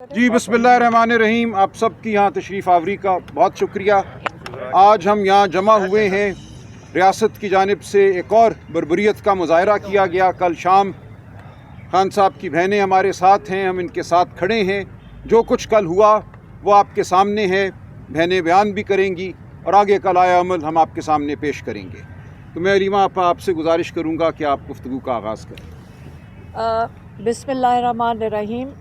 جی बिस्मिल्लाहिर्रहमानिर्रहीम। आप सब की यहाँ तशरीफ़ आवरी का बहुत शुक्रिया। आज हम यहाँ जमा हुए हैं, रियासत की जानिब से एक और बर्बरियत का मुजाहरा किया गया। कल शाम खान साहब की बहनें हमारे साथ हैं, हम इनके साथ खड़े हैं। जो कुछ कल हुआ वो आपके सामने है, बहनें बयान भी करेंगी और आगे कल आया अमल हम आपके सामने पेश करेंगे। तो मैं रीमा आपसे गुजारिश करूँगा कि आप गुफ्तगू का आगाज़ करें। बिस्मिल्लाहिर्रहमानिर्रहीम।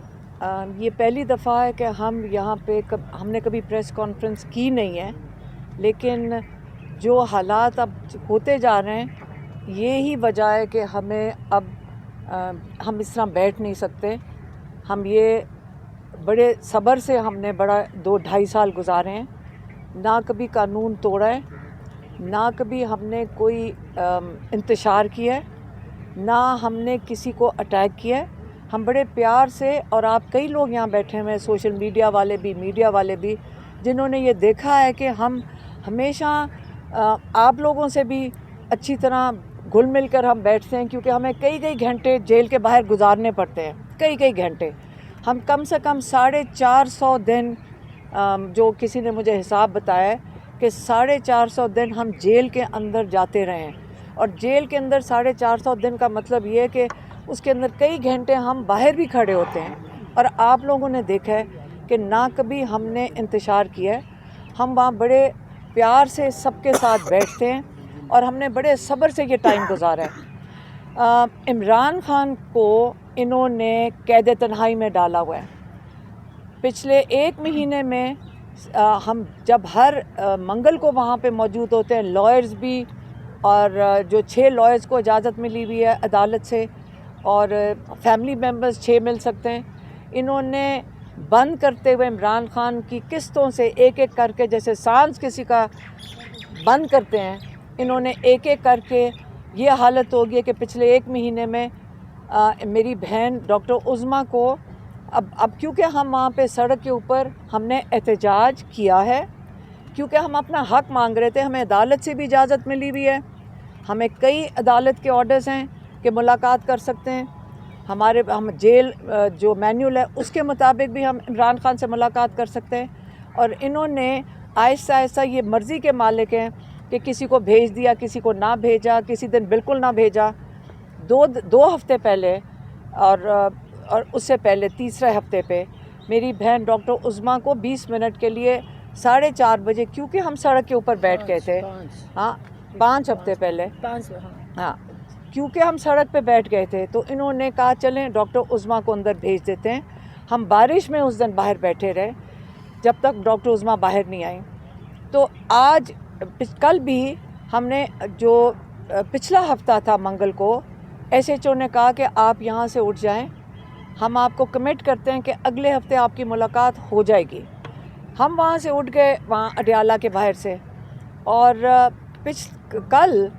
ये पहली दफ़ा है कि हम यहाँ पे हमने कभी प्रेस कॉन्फ्रेंस की नहीं है, लेकिन जो हालात अब होते जा रहे हैं ये ही वजह है कि हमें अब हम इस तरह बैठ नहीं सकते। हम ये बड़े सब्र से हमने बड़ा 2-2.5 साल गुजारे हैं, ना कभी कानून तोड़ा है, ना कभी हमने कोई इंतशार किया है, ना हमने किसी को अटैक किया है। हम बड़े प्यार से, और आप कई लोग यहाँ बैठे हुए हैं, सोशल मीडिया वाले भी, मीडिया वाले भी, जिन्होंने ये देखा है कि हम हमेशा आप लोगों से भी अच्छी तरह घुल मिल कर हम बैठते हैं, क्योंकि हमें कई घंटे जेल के बाहर गुजारने पड़ते हैं, कई घंटे। हम कम से कम 450 दिन, जो किसी ने मुझे हिसाब बताया है कि 450 दिन हम जेल के अंदर जाते रहे हैं। और जेल के अंदर 450 दिन का मतलब ये है कि उसके अंदर कई घंटे हम बाहर भी खड़े होते हैं। और आप लोगों ने देखा है कि ना कभी हमने इंतशार किया है, हम वहाँ बड़े प्यार से सबके साथ बैठते हैं और हमने बड़े सब्र से ये टाइम गुजारा है। इमरान खान को इन्होंने कैद तन्हाई में डाला हुआ है। पिछले 1 महीने में हम जब हर मंगल को वहाँ पे मौजूद होते हैं, लॉयर्स भी, और जो 6 लॉयर्स को इजाज़त मिली हुई है अदालत से, और फैमिली मेम्बर्स 6 मिल सकते हैं। इन्होंने बंद करते हुए इमरान खान की किस्तों से एक करके, जैसे सांस किसी का बंद करते हैं, इन्होंने एक करके ये हालत हो गई है कि पिछले 1 महीने में मेरी बहन डॉक्टर उज़्मा को अब क्योंकि हम वहाँ पे सड़क के ऊपर हमने एहतजाज किया है, क्योंकि हम अपना हक़ मांग रहे थे। हमें अदालत से भी इजाज़त मिली हुई है, हमें कई अदालत के ऑर्डर्स हैं कि मुलाकात कर सकते हैं। हम जेल जो मैन्यूल है उसके मुताबिक भी हम इमरान खान से मुलाकात कर सकते हैं। और इन्होंने आहिस्ता ये मर्ज़ी के मालिक हैं कि किसी को भेज दिया, किसी को ना भेजा, किसी दिन बिल्कुल ना भेजा। 2 हफ़्ते पहले और उससे पहले तीसरे हफ्ते पे मेरी बहन डॉक्टर उज़्मा को 20 मिनट के लिए 4:30 बजे, क्योंकि हम सड़क के ऊपर बैठ गए थे, हाँ 5 हफ्ते पहले, हाँ क्योंकि हम सड़क पे बैठ गए थे, तो इन्होंने कहा चलें डॉक्टर उज़्मा को अंदर भेज देते हैं। हम बारिश में उस दिन बाहर बैठे रहे जब तक डॉक्टर उज़्मा बाहर नहीं आई। तो आज कल भी हमने, जो पिछला हफ्ता था मंगल को, SHO ने कहा कि आप यहाँ से उठ जाएं, हम आपको कमिट करते हैं कि अगले हफ्ते आपकी मुलाकात हो जाएगी। हम वहाँ से उठ गए, वहाँ अडयाला के बाहर से, और कल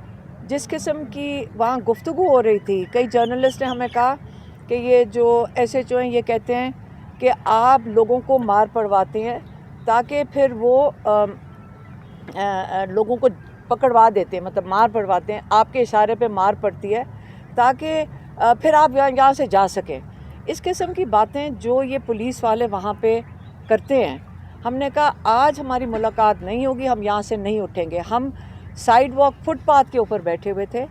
जिस किस्म की वहाँ गुफ्तगू हो रही थी, कई जर्नलिस्ट ने हमें कहा कि ये जो SHO हैं ये कहते हैं कि आप लोगों को मार पड़वाते हैं ताकि फिर वो लोगों को पकड़वा देते हैं, मतलब मार पड़वाते हैं, आपके इशारे पे मार पड़ती है ताकि फिर आप यहाँ से जा सकें। इस किस्म की बातें जो ये पुलिस वाले वहाँ पे करते हैं। हमने कहा आज हमारी मुलाकात नहीं होगी, हम यहाँ से नहीं उठेंगे। हम साइड वॉक फुटपाथ के ऊपर बैठे हुए थे,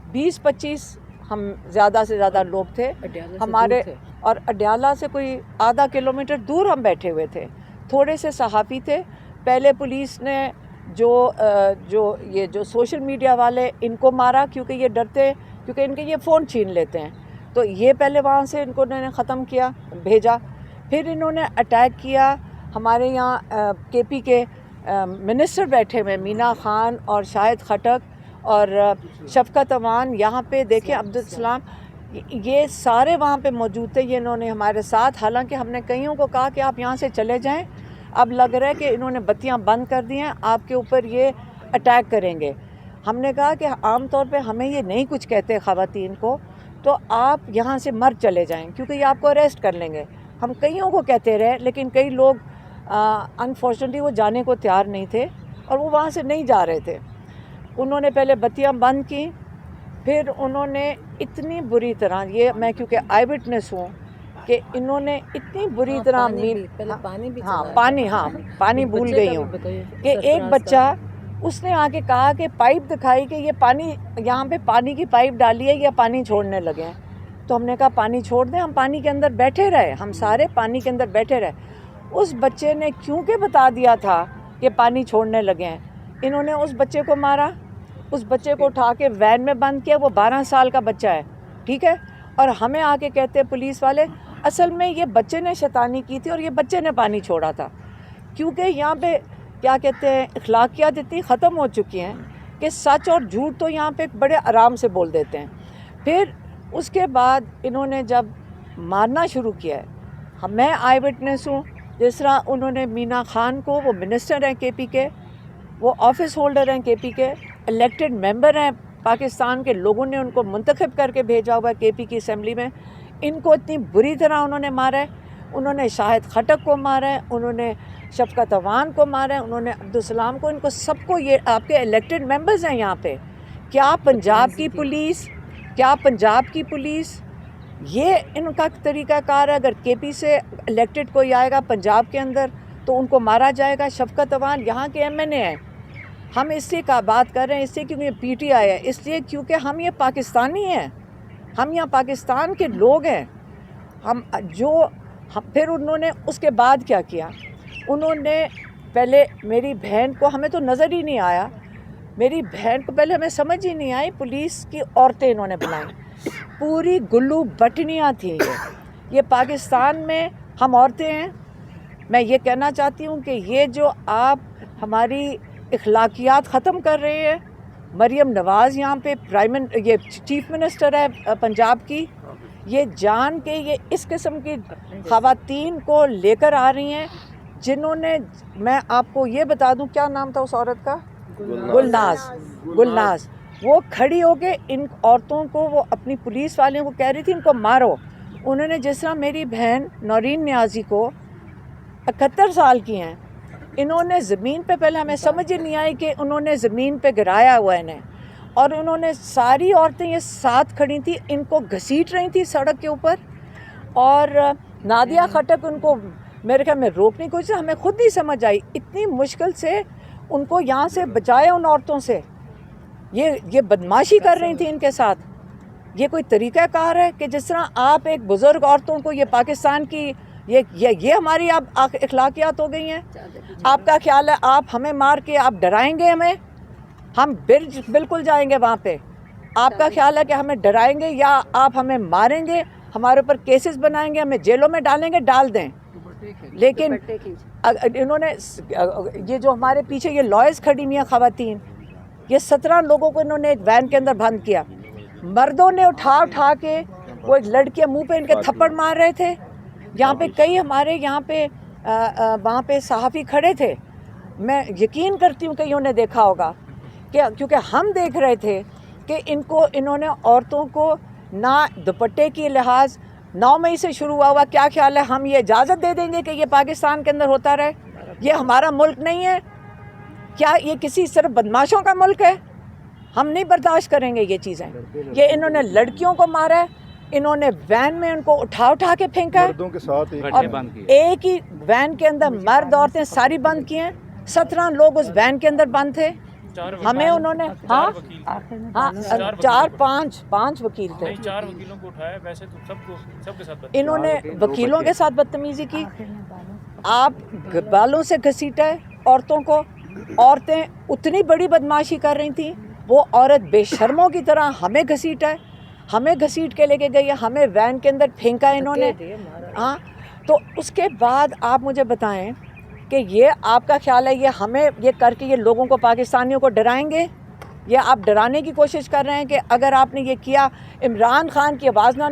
20-25 हम ज़्यादा से ज़्यादा लोग थे हमारे, और अडयाला से कोई आधा किलोमीटर दूर हम बैठे हुए थे। थोड़े से सहाफ़ी थे। पहले पुलिस ने जो सोशल मीडिया वाले, इनको मारा क्योंकि ये डरते, क्योंकि इनके ये फ़ोन छीन लेते हैं, तो ये पहले वहाँ से इनको ने ख़त्म किया, भेजा। फिर इन्होंने अटैक किया। हमारे यहाँ KP के मिनिस्टर बैठे हुए, मीना खान और शाहिद खटक और शफकत अवान, यहाँ पे देखें अब्दुल सलाम, ये सारे वहाँ पे मौजूद थे। ये इन्होंने हमारे साथ, हालांकि हमने कईयों को कहा कि आप यहाँ से चले जाएं, अब लग रहा है कि इन्होंने बत्तियाँ बंद कर दी हैं, आपके ऊपर ये अटैक करेंगे। हमने कहा कि आम तौर पे हमें ये नहीं कुछ कहते ख़वातीन को, तो आप यहाँ से मर चले जाएं, क्योंकि ये आपको अरेस्ट कर लेंगे। हम कईयों को कहते रहे, लेकिन कई लोग अनफॉर्चुनेटली वो जाने को तैयार नहीं थे और वो वहाँ से नहीं जा रहे थे। उन्होंने पहले बत्तियाँ बंद की, फिर उन्होंने इतनी बुरी तरह, ये मैं क्योंकि आई विटनेस हूँ, کہ انہوں نے اتنی بری طرح پانی بھول گئی ہوں کہ ایک بچہ اس نے آ کے کہا کہ پائپ دکھائی کہ یہ پانی یہاں پہ پانی کی پائپ ڈالی ہے یا پانی چھوڑنے لگے ہیں. تو ہم نے کہا پانی چھوڑ دیں, ہم پانی کے اندر بیٹھے رہے, ہم سارے پانی کے اندر بیٹھے رہے. اس بچے نے کیونکہ بتا دیا تھا کہ پانی چھوڑنے لگے ہیں, انہوں نے اس بچے کو مارا, اس بچے کو اٹھا کے وین میں بند کیا. وہ 12 سال کا بچہ ہے, ٹھیک ہے, اور ہمیں آ کے کہتے پولیس والے اصل میں یہ بچے نے شیطانی کی تھی اور یہ بچے نے پانی چھوڑا تھا. کیونکہ یہاں پہ کیا کہتے ہیں اخلاقیات اتنی ختم ہو چکی ہیں کہ سچ اور جھوٹ تو یہاں پہ بڑے آرام سے بول دیتے ہیں. پھر اس کے بعد انہوں نے جب مارنا شروع کیا ہے, میں آئی وٹنس ہوں, جس طرح انہوں نے مینا خان کو, وہ منسٹر ہیں کے پی کے, وہ آفس ہولڈر ہیں کے پی کے, الیکٹڈ ممبر ہیں پاکستان کے, لوگوں نے ان کو منتخب کر کے بھیجا ہوا ہے کے پی کی اسمبلی میں, ان کو اتنی بری طرح انہوں نے مارا ہے. انہوں نے شاہد خٹک کو مارا ہے, انہوں نے شفقت اوان کو مارا ہے, انہوں نے عبدالسلام کو, ان کو سب کو. یہ آپ کے الیکٹڈ ممبرز ہیں یہاں پہ. کیا پنجاب کی پولیس یہ ان کا طریقہ کار ہے؟ اگر کے پی سے الیکٹڈ کوئی آئے گا پنجاب کے اندر تو ان کو مارا جائے گا. شفقت اوان یہاں کے ایم این اے ہیں. ہم اس لیے کا بات کر رہے ہیں, اس لیے کیونکہ یہ پی ٹی آئی ہے, اس لیے کیونکہ ہم یہ پاکستانی ہیں, ہم یہاں پاکستان کے لوگ ہیں. پھر انہوں نے اس کے بعد کیا کیا, انہوں نے پہلے میری بہن کو, ہمیں تو نظر ہی نہیں آیا, میری بہن کو پہلے ہمیں سمجھ ہی نہیں آئی, پولیس کی عورتیں انہوں نے بلائیں, پوری گلو بٹنیاں تھیں. یہ پاکستان میں ہم عورتیں ہیں. میں یہ کہنا چاہتی ہوں کہ یہ جو آپ ہماری اخلاقیات ختم کر رہے ہیں, مریم نواز یہاں پہ یہ چیف منسٹر ہے پنجاب کی, یہ جان کے یہ اس قسم کی خواتین کو لے کر آ رہی ہیں جنہوں نے, میں آپ کو یہ بتا دوں کیا نام تھا اس عورت کا, گلناز. وہ کھڑی ہو کے ان عورتوں کو, وہ اپنی پولیس والوں کو کہہ رہی تھی ان کو مارو. انہوں نے جس طرح میری بہن نورین نیازی کو 71 سال کی ہیں, انہوں نے زمین پہ, پہلے ہمیں سمجھ ہی نہیں آئی کہ انہوں نے زمین پہ گرایا ہوا انہیں, اور انہوں نے ساری عورتیں یہ ساتھ کھڑی تھیں, ان کو گھسیٹ رہی تھیں سڑک کے اوپر. اور نادیہ خٹک ان کو میرے خیال میں روکنے کی کوشش, ہمیں خود نہیں سمجھ آئی, اتنی مشکل سے ان کو یہاں سے بچایا ان عورتوں سے. یہ بدماشی کر رہی تھیں ان کے ساتھ. یہ کوئی طریقہ کار ہے کہ جس طرح آپ ایک بزرگ عورتوں کو, یہ پاکستان کی یہ ہماری آپ اخلاقیات ہو گئی ہیں. آپ کا خیال ہے آپ ہمیں مار کے آپ ڈرائیں گے ہمیں, ہم بالکل جائیں گے وہاں پہ. آپ کا خیال ہے کہ ہمیں ڈرائیں گے یا آپ ہمیں ماریں گے, ہمارے اوپر کیسز بنائیں گے, ہمیں جیلوں میں ڈالیں گے, ڈال دیں. لیکن انہوں نے یہ جو ہمارے پیچھے یہ لائرز کھڑی ہوئی ہیں خواتین, یہ 17 لوگوں کو انہوں نے ایک وین کے اندر بند کیا. مردوں نے اٹھا کے وہ ایک لڑکی منہ پہ ان کے تھپڑ مار رہے تھے. یہاں پہ کئی ہمارے یہاں پہ وہاں پہ صحافی کھڑے تھے, میں یقین کرتی ہوں کہ انہوں نے دیکھا ہوگا کہ کیونکہ ہم دیکھ رہے تھے کہ انہوں نے عورتوں کو نہ دوپٹے کی لحاظ 9 مئی سے شروع ہوا. کیا خیال ہے ہم یہ اجازت دے دیں گے کہ یہ پاکستان کے اندر ہوتا رہے؟ یہ ہمارا ملک نہیں ہے کیا؟ یہ کسی صرف بدماشوں کا ملک ہے؟ ہم نہیں برداشت کریں گے یہ چیزیں. یہ انہوں نے لڑکیوں کو مارا ہے, انہوں نے وین میں ان کو اٹھا کے پھینکا ہے, اور ایک ہی وین کے اندر مرد عورتیں ساری بند کی ہیں. 17 لوگ اس وین کے اندر بند تھے. ہمیں انہوں نے 4-5 وکیل تھے. 4 وکیلوں کو اٹھایا, ویسے تو سب کے ساتھ انہوں نے وکیلوں کے ساتھ بدتمیزی کی. آپ بالوں سے گھسیٹا ہے عورتوں کو. عورتیں اتنی بڑی بدماشی کر رہی تھیں, وہ عورت بے شرموں کی طرح ہمیں گھسیٹا ہے, ہمیں گھسیٹ کے لے کے گئی ہے, ہمیں وین کے اندر پھینکا انہوں نے. تو اس کے بعد آپ مجھے بتائیں کہ یہ آپ کا خیال ہے یہ ہمیں یہ کر کے یہ لوگوں کو, پاکستانیوں کو ڈرائیں گے؟ یہ آپ ڈرانے کی کوشش کر رہے ہیں کہ اگر آپ نے یہ کیا, عمران خان کی آواز نہ